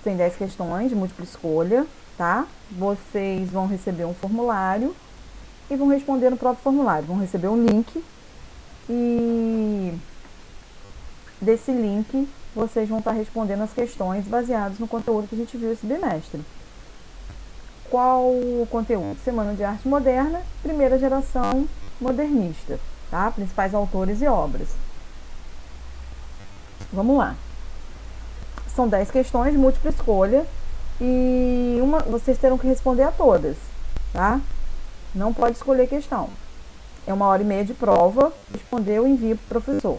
tem 10 questões de múltipla escolha, tá? Vocês vão receber um formulário e vão responder no próprio formulário. Vão receber um link e desse link vocês vão estar respondendo as questões baseadas no conteúdo que a gente viu esse bimestre. Qual o conteúdo? Semana de Arte Moderna, primeira geração modernista, tá? Principais autores e obras. Vamos lá. São 10 questões de múltipla escolha e vocês terão que responder a todas, tá? Não pode escolher questão. É 1h30 de prova, respondeu e envia para o professor.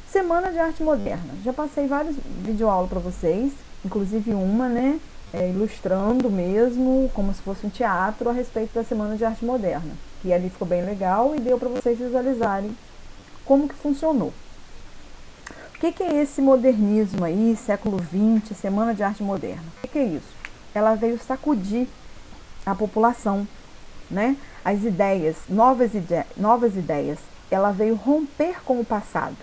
Semana de Arte Moderna. Já passei vários videoaulas para vocês, inclusive uma, né, ilustrando mesmo, como se fosse um teatro, a respeito da Semana de Arte Moderna, que ali ficou bem legal e deu para vocês visualizarem como que funcionou. O que é esse modernismo aí, século XX, Semana de Arte Moderna? O que é isso? Ela veio sacudir a população, né? As ideias, novas ideias. Ela veio romper com o passado,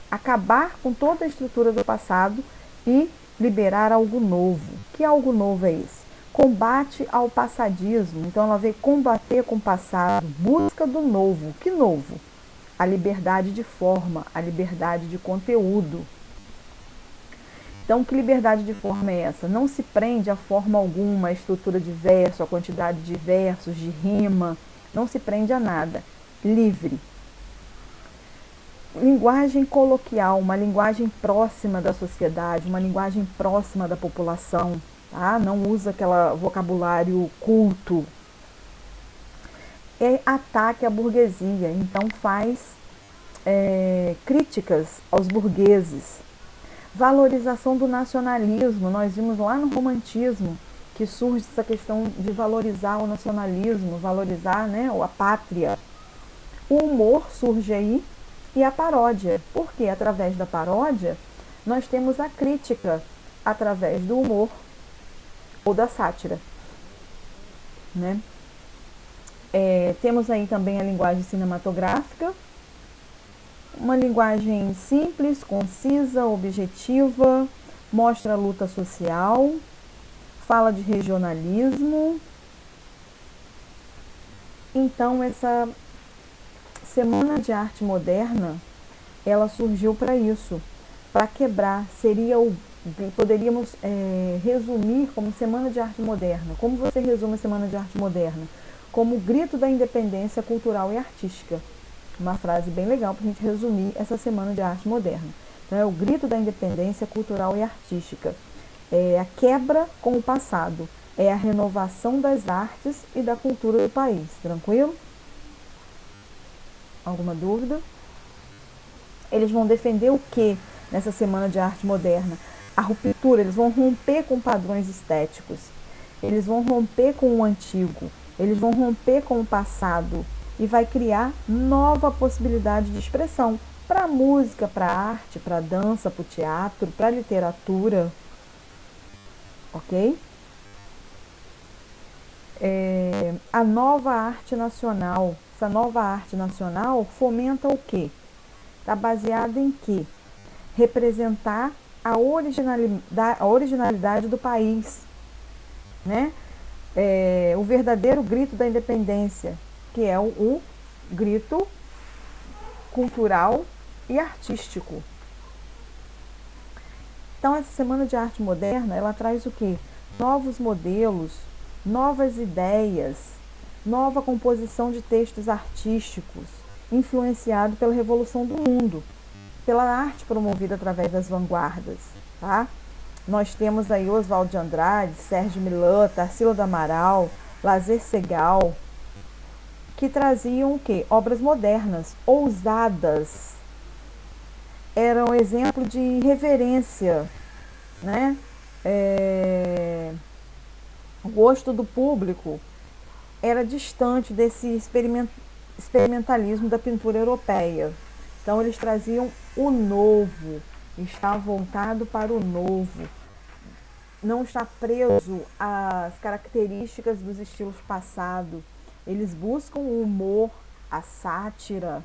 acabar com toda a estrutura do passado e liberar algo novo. Que algo novo é esse? Combate ao passadismo. Então ela veio combater com o passado, busca do novo. Que novo? A liberdade de forma, a liberdade de conteúdo. Então, que liberdade de forma é essa? Não se prende a forma alguma, a estrutura de verso, a quantidade de versos, de rima, não se prende a nada. Livre. Linguagem coloquial, uma linguagem próxima da sociedade, uma linguagem próxima da população, tá? Não usa aquele vocabulário culto. É ataque à burguesia, então faz críticas aos burgueses. Valorização do nacionalismo, nós vimos lá no romantismo que surge essa questão de valorizar o nacionalismo, valorizar, né, a pátria. O humor surge aí e a paródia, porque através da paródia nós temos a crítica através do humor ou da sátira, né? Temos aí também a linguagem cinematográfica, uma linguagem simples, concisa, objetiva, mostra a luta social, fala de regionalismo. Então, essa Semana de Arte Moderna, ela surgiu para isso, para quebrar. Poderíamos resumir como Semana de Arte Moderna. Como você resume a Semana de Arte Moderna? Como o grito da independência cultural e artística. Uma frase bem legal para a gente resumir essa Semana de Arte Moderna. Então, é o grito da independência cultural e artística. É a quebra com o passado. É a renovação das artes e da cultura do país. Tranquilo? Alguma dúvida? Eles vão defender o que nessa Semana de Arte Moderna? A ruptura, eles vão romper com padrões estéticos. Eles vão romper com o antigo. Eles vão romper com o passado. E vai criar nova possibilidade de expressão para a música, para a arte, para a dança, para o teatro, para a literatura. Ok? A nova arte nacional. Essa nova arte nacional fomenta o quê? Está baseada em quê? Representar a originalidade do país, né? O verdadeiro grito da independência, que é o grito cultural e artístico. Então, essa Semana de Arte Moderna, ela traz o quê? Novos modelos, novas ideias, nova composição de textos artísticos, influenciado pela Revolução do Mundo, pela arte promovida através das vanguardas, tá? Nós temos aí Oswald de Andrade, Sérgio Millán, Tarsila do Amaral, Lazer Segall, que traziam o quê? Obras modernas, ousadas. Eram exemplo de reverência, né? O gosto do público era distante desse experimentalismo da pintura europeia. Então, eles traziam o novo, está voltado para o novo. Não está preso às características dos estilos passados. Eles buscam o humor, a sátira,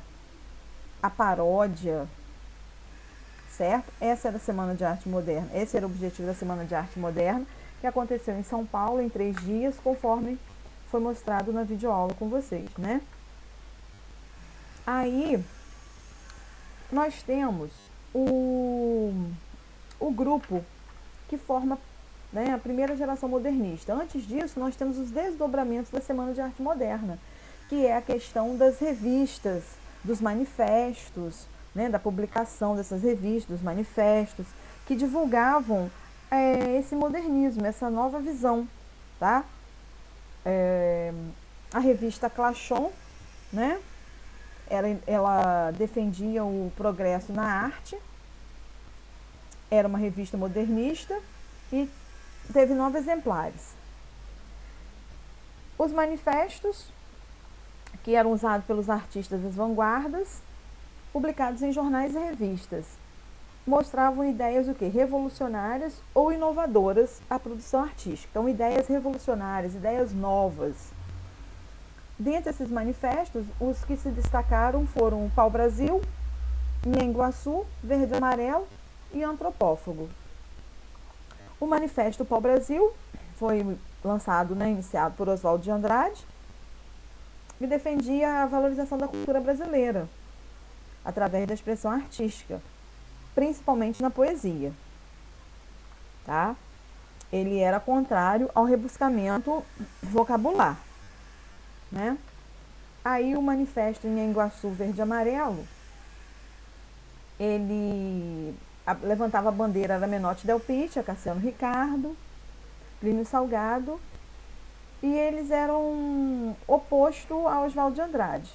a paródia, certo? Essa era a Semana de Arte Moderna, esse era o objetivo da Semana de Arte Moderna, que aconteceu em São Paulo em 3 dias, conforme foi mostrado na videoaula com vocês, né? Aí, nós temos o grupo que forma, né, a primeira geração modernista. Antes disso, nós temos os desdobramentos da Semana de Arte Moderna, que é a questão das revistas, dos manifestos, né, da publicação dessas revistas, dos manifestos, que divulgavam esse modernismo, essa nova visão, tá? A revista Clachon, né, ela defendia o progresso na arte, era uma revista modernista e teve 9 exemplares. Os manifestos, que eram usados pelos artistas das vanguardas, publicados em jornais e revistas, mostravam ideias o quê? Revolucionárias ou inovadoras à produção artística. Então, ideias revolucionárias, ideias novas. Dentre esses manifestos, os que se destacaram foram o Pau-Brasil, Nhanguaçu, Verde e Amarelo e Antropófago. O Manifesto Pau-Brasil foi lançado, né, iniciado por Oswald de Andrade, e defendia a valorização da cultura brasileira através da expressão artística, principalmente na poesia, tá? Ele era contrário ao rebuscamento vocabular, né? Aí o Manifesto Nhanguaçu Verde e Amarelo, ele levantava a bandeira da Menotti Del Pitta, Cassiano Ricardo, Plínio Salgado, e eles eram oposto a Oswald de Andrade,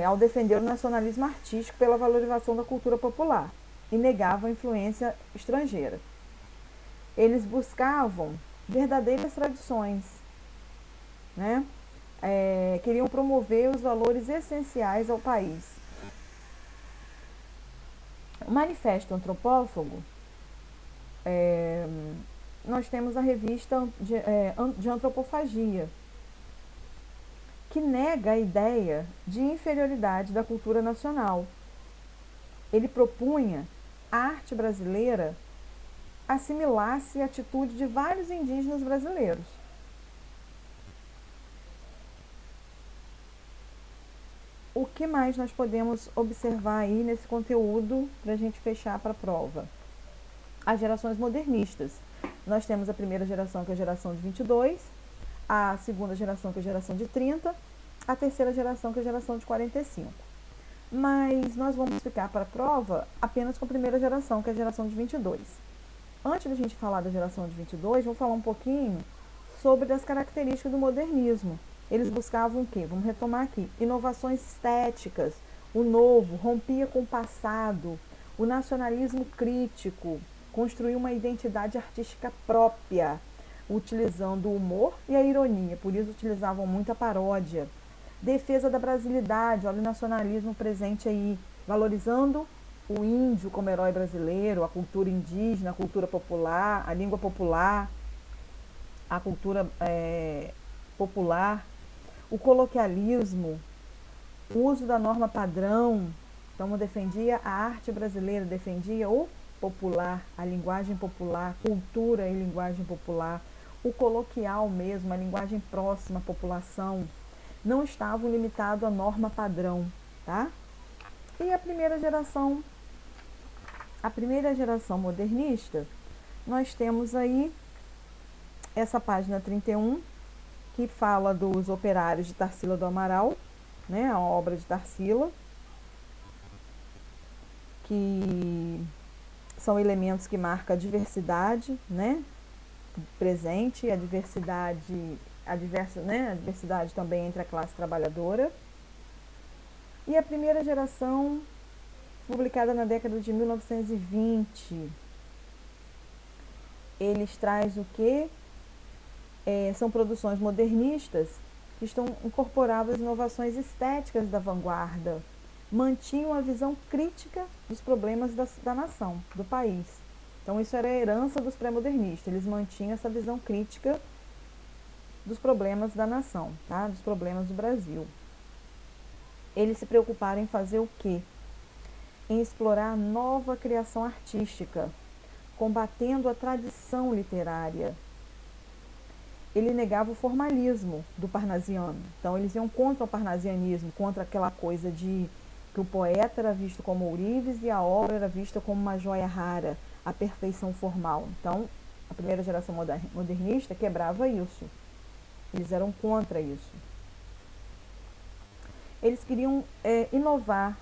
ao defender o nacionalismo artístico pela valorização da cultura popular e negavam a influência estrangeira. Eles buscavam verdadeiras tradições, né? Queriam promover os valores essenciais ao país. O Manifesto Antropófago, nós temos a revista de antropofagia, que nega a ideia de inferioridade da cultura nacional. Ele propunha a arte brasileira assimilar-se à atitude de vários indígenas brasileiros. O que mais nós podemos observar aí nesse conteúdo para a gente fechar para a prova? As gerações modernistas. Nós temos a primeira geração, que é a geração de 22, a segunda geração, que é a geração de 30, a terceira geração, que é a geração de 45. Mas nós vamos ficar para a prova apenas com a primeira geração, que é a geração de 22. Antes da gente falar da geração de 22, vou falar um pouquinho sobre as características do modernismo. Eles buscavam o quê? Vamos retomar aqui. Inovações estéticas, o novo, rompia com o passado, o nacionalismo crítico, construiu uma identidade artística própria, utilizando o humor e a ironia, por isso utilizavam muito a paródia. Defesa da brasilidade, olha o nacionalismo presente aí, valorizando o índio como herói brasileiro, a cultura indígena, a cultura popular, a língua popular, a cultura popular, o coloquialismo, o uso da norma padrão. Então, defendia a arte brasileira, defendia o popular, a linguagem popular, cultura e linguagem popular, o coloquial mesmo, a linguagem próxima à população. Não estavam limitados à norma padrão, tá? E a primeira geração modernista, nós temos aí essa página 31, que fala dos operários de Tarsila do Amaral, né, a obra de Tarsila, que são elementos que marcam a diversidade, né, presente, a diversidade também entre a classe trabalhadora. E a primeira geração, publicada na década de 1920, eles trazem o quê? São produções modernistas que estão incorporadas inovações estéticas da vanguarda, mantinham a visão crítica dos problemas da nação, do país. Então, isso era a herança dos pré-modernistas, eles mantinham essa visão crítica dos problemas da nação, tá? Dos problemas do Brasil. Eles se preocuparam em fazer o quê? em explorar a nova criação artística, combatendo a tradição literária. Ele negava o formalismo do parnasiano. Então, eles iam contra o parnasianismo, contra aquela coisa de que o poeta era visto como ourives e a obra era vista como uma joia rara, a perfeição formal. Então, a primeira geração modernista quebrava isso. Eles eram contra isso. Eles queriam inovar,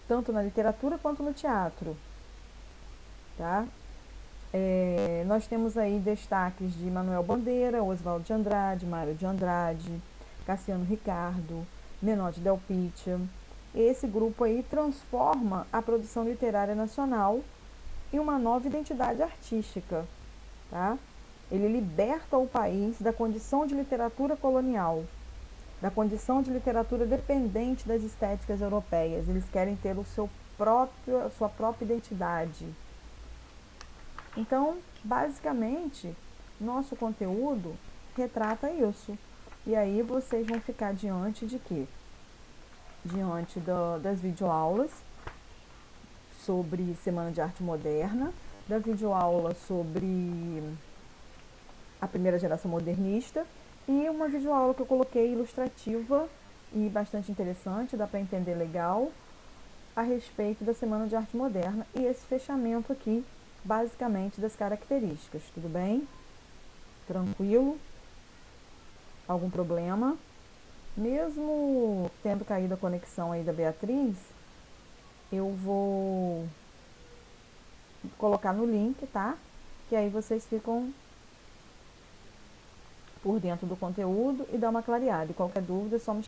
tanto na literatura quanto no teatro. Tá? Nós temos aí destaques de Manuel Bandeira, Oswaldo de Andrade, Mário de Andrade, Cassiano Ricardo, Menotti Del Pitta. Esse grupo aí transforma a produção literária nacional em uma nova identidade artística. Tá? Ele liberta o país da condição de literatura colonial, da condição de literatura dependente das estéticas europeias. Eles querem ter a sua própria identidade. Então, basicamente, nosso conteúdo retrata isso. E aí vocês vão ficar diante de quê? Diante das videoaulas sobre Semana de Arte Moderna, da videoaula sobre a primeira geração modernista e uma videoaula que eu coloquei ilustrativa e bastante interessante, dá para entender legal, a respeito da Semana de Arte Moderna e esse fechamento aqui, basicamente das características, tudo bem? Tranquilo? Algum problema? Mesmo tendo caído a conexão aí da Beatriz, eu vou colocar no link, tá? Que aí vocês ficam por dentro do conteúdo e dá uma clareada. E qualquer dúvida é só me